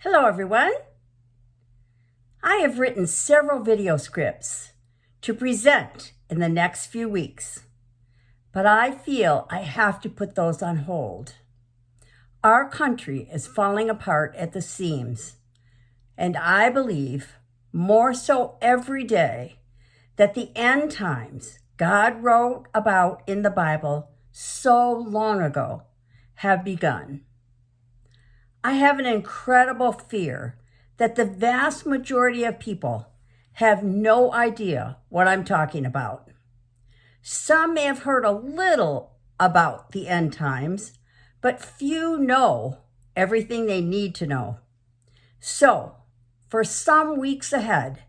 Hello everyone. I have written several video scripts to present in the next few weeks, but I feel I have to put those on hold. Our country is falling apart at the seams, and I believe more so every day that the end times God wrote about in the Bible so long ago have begun. I have an incredible fear that the vast majority of people have no idea what I'm talking about. Some may have heard a little about the end times, but few know everything they need to know. So, for some weeks ahead,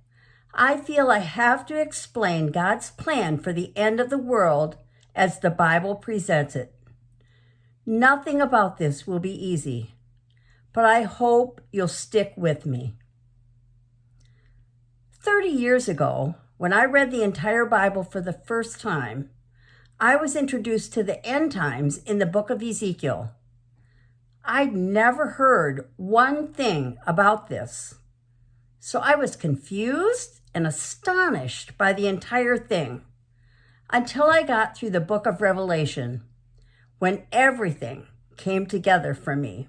I feel I have to explain God's plan for the end of the world as the Bible presents it. Nothing about this will be easy, but I hope you'll stick with me. 30 years ago, when I read the entire Bible for the first time, I was introduced to the end times in the book of Ezekiel. I'd never heard one thing about this, so I was confused and astonished by the entire thing until I got through the book of Revelation, when everything came together for me.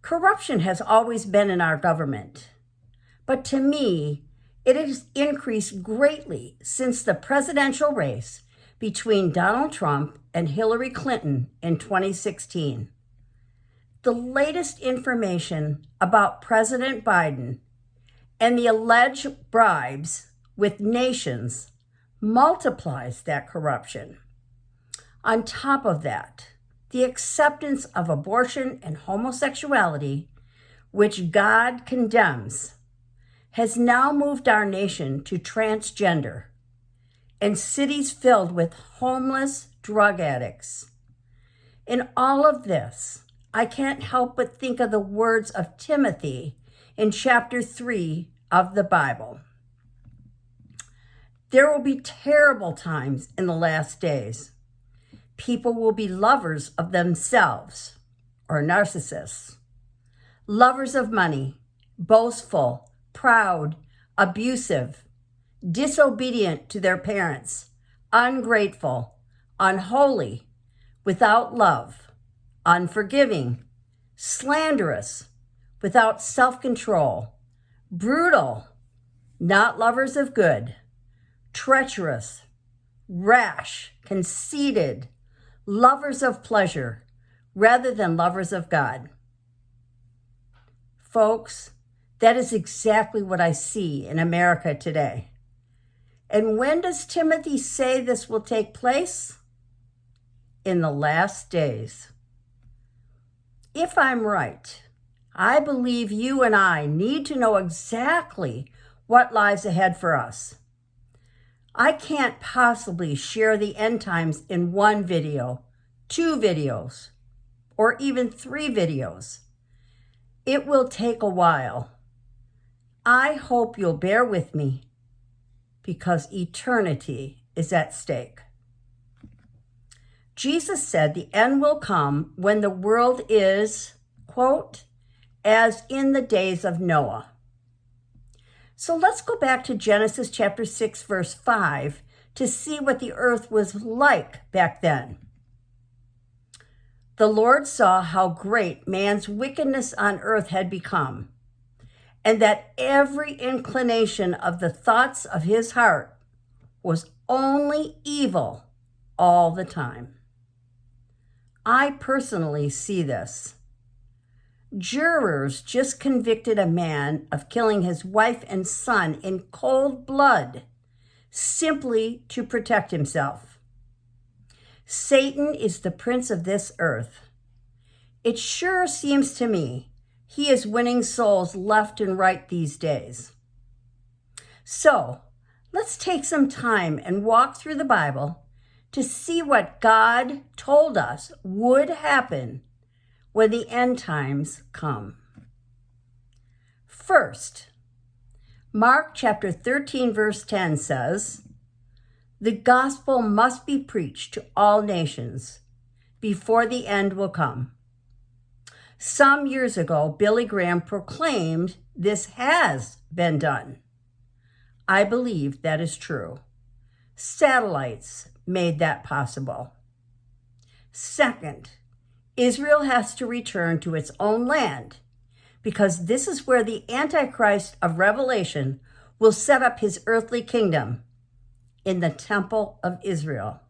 Corruption has always been in our government, but to me, it has increased greatly since the presidential race between Donald Trump and Hillary Clinton in 2016. The latest information about President Biden and the alleged bribes with nations multiplies that corruption. On top of that, the acceptance of abortion and homosexuality, which God condemns, has now moved our nation to transgender and cities filled with homeless drug addicts. In all of this, I can't help but think of the words of Timothy in chapter 3 of the Bible. There will be terrible times in the last days. People will be lovers of themselves, or narcissists, lovers of money, boastful, proud, abusive, disobedient to their parents, ungrateful, unholy, without love, unforgiving, slanderous, without self-control, brutal, not lovers of good, treacherous, rash, conceited, lovers of pleasure rather than lovers of God. Folks, that is exactly what I see in America today. And when does Timothy say this will take place? In the last days. If I'm right, I believe you and I need to know exactly what lies ahead for us. I can't possibly share the end times in one video, 2 videos, or even 3 videos. It will take a while. I hope you'll bear with me because eternity is at stake. Jesus said the end will come when the world is, quote, as in the days of Noah. So let's go back to Genesis chapter 6, verse 5 to see what the earth was like back then. The Lord saw how great man's wickedness on earth had become, and that every inclination of the thoughts of his heart was only evil all the time. I personally see this. Jurors just convicted a man of killing his wife and son in cold blood, simply to protect himself. Satan is the prince of this earth. It sure seems to me he is winning souls left and right these days. So, let's take some time and walk through the Bible to see what God told us would happen when the end times come. First, Mark chapter 13, verse 10 says, "The gospel must be preached to all nations before the end will come." Some years ago, Billy Graham proclaimed this has been done. I believe that is true. Satellites made that possible. Second, Israel has to return to its own land because this is where the Antichrist of Revelation will set up his earthly kingdom, in the Temple of Israel.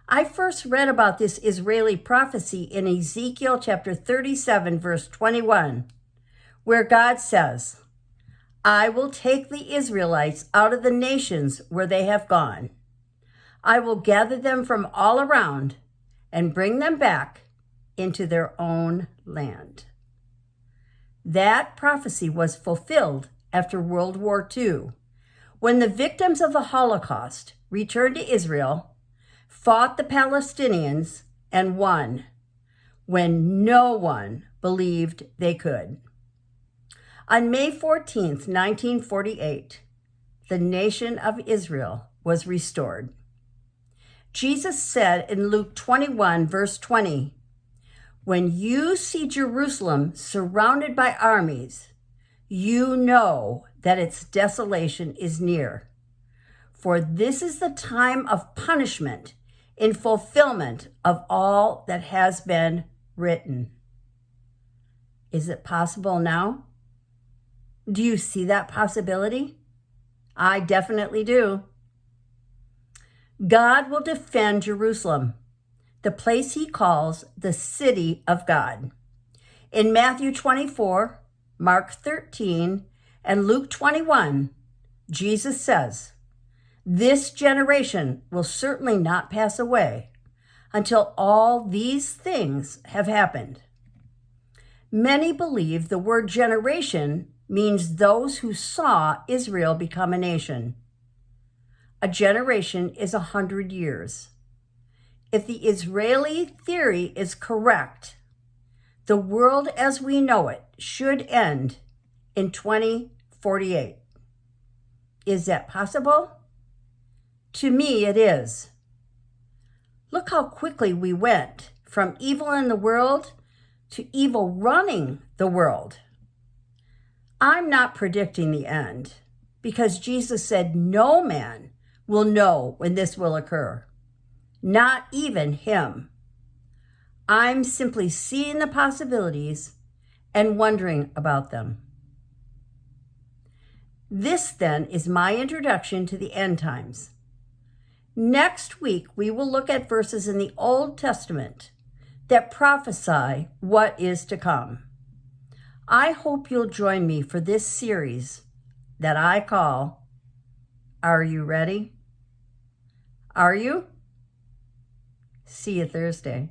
I first read about this Israeli prophecy in Ezekiel chapter 37, verse 21, where God says, I will take the Israelites out of the nations where they have gone. I will gather them from all around and bring them back into their own land. That prophecy was fulfilled after World War II, when the victims of the Holocaust returned to Israel, fought the Palestinians, and won, when no one believed they could. On May 14th, 1948, the nation of Israel was restored. Jesus said in Luke 21, verse 20, when you see Jerusalem surrounded by armies, you know that its desolation is near. For this is the time of punishment in fulfillment of all that has been written. Is it possible now? Do you see that possibility? I definitely do. God will defend Jerusalem, the place he calls the city of God. In Matthew 24, Mark 13, and Luke 21, Jesus says, this generation will certainly not pass away until all these things have happened. Many believe the word generation means those who saw Israel become a nation. A generation is 100 years. If the Israeli theory is correct, the world as we know it should end in 2048. Is that possible? To me, it is. Look how quickly we went from evil in the world to evil running the world. I'm not predicting the end because Jesus said no man will know when this will occur, not even him. I'm simply seeing the possibilities and wondering about them. This then is my introduction to the end times. Next week, we will look at verses in the Old Testament that prophesy what is to come. I hope you'll join me for this series that I call, Are You Ready? Are you? See you Thursday.